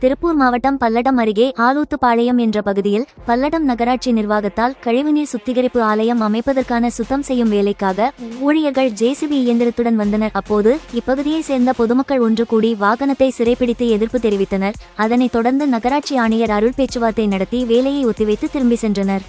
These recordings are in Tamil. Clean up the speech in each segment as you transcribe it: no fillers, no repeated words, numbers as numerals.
திருப்பூர் மாவட்டம் பல்லடம் அருகே ஆலூத்துப்பாளையம் என்ற பகுதியில் பல்லடம் நகராட்சி நிர்வாகத்தால் கழிவுநீர் சுத்திகரிப்பு ஆலயம் அமைப்பதற்கான சுத்தம் செய்யும் வேலைக்காக ஊழியர்கள் ஜேசிபி இயந்திரத்துடன் வந்தனர். அப்போது இப்பகுதியை சேர்ந்த பொதுமக்கள் ஒன்று கூடி வாகனத்தை சிறைப்பிடித்து எதிர்ப்பு தெரிவித்தனர். அதனைத் தொடர்ந்து நகராட்சி ஆணையர் அருள் பேச்சுவார்த்தை நடத்தி வேலையை ஒத்திவைத்து திரும்பி சென்றனர்.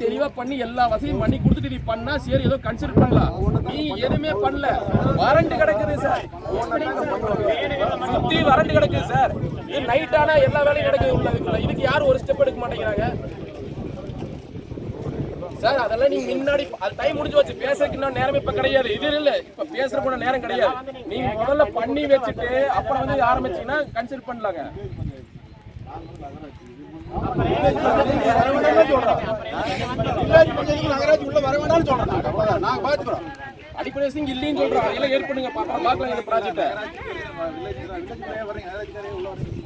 தெளிவா பண்ணி எல்லா வசதியும் பண்ணி கொடுத்துட்டு பண்ணா சரி ஏதோ கன்சிடர் பண்ணலாம். நீ எதுவுமே பண்ணல, வறண்டு கிடக்குது சார், சுத்தி வறண்டு கிடக்குது சார். இது நைட் ஆனா எல்லா வேலையும் நடக்குது. இதுக்கு யாரும் ஒரு ஸ்டெப் எடுக்க மாட்டேங்கிறாங்க சார். அதெல்லாம் நீங்க முன்னாடி டைம் முடிஞ்சு வச்சு பேசுறதுக்கு இன்னும் நேரமே இப்ப கிடையாது. இது இல்ல, இப்ப பேசுற கூட நேரம் கிடையாது. நீங்க முதல்ல பண்ணி வச்சுட்டு அப்புறம் வந்து ஆரம்பிச்சீங்கன்னா கன்சிடர் பண்ணலாங்க. அடிப்படை இல்லைன்னு சொல்றோம். எல்லாம் ஏற்படுங்க, பாக்கலாம் இந்த ப்ராஜெக்ட்.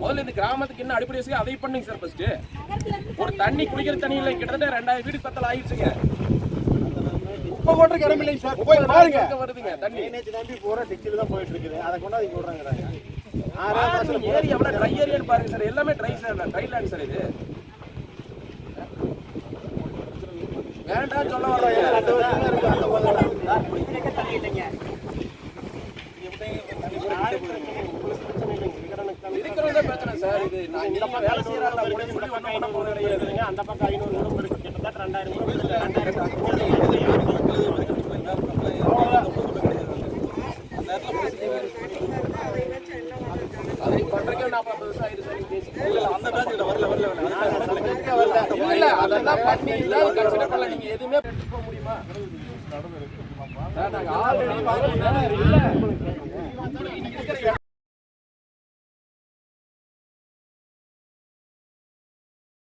முதல்ல இந்த கிராமத்துக்கு என்ன அடிப்படை வசதி அதை பண்ணுங்க சார். ஃபர்ஸ்ட் ஒரு தண்ணி குடிக்கிற தண்ணி இல்லை, கிட்டத்தட்ட 2000 வீடு பத்தல ஆயிடுச்சுங்க. உப்பை போட்டு கிளம்பி இல்லை சார், போய் பாருங்க வருதுங்க தண்ணி. நம்பி போற டிச்சில தான் போயிட்டு இருக்குது, அதை கொண்டாந்து போடுறாங்க. ஏரி எவ்வளவு ட்ரை ஏரியான்னு பாருங்க சார். எல்லாமே try sir, try land sir. இது வேண்டாம் சொல்ல வர்றாங்க. இருக்கிறதே பிரச்சனை சார். இது நான் வேலை செய்யறாங்க அந்த பக்கம் 500 இருக்கு, கிட்டத்தட்ட 2000 அதை பண்றதுக்கே 40 வருஷம் ஆயிடுச்சு. அந்த பேஜ்ல வரல அதெல்லாம் பண்ணி கன்சிடர் பண்ணல. நீங்க எதுவுமே போக முடியுமா? நாங்க ஆல்ரெடி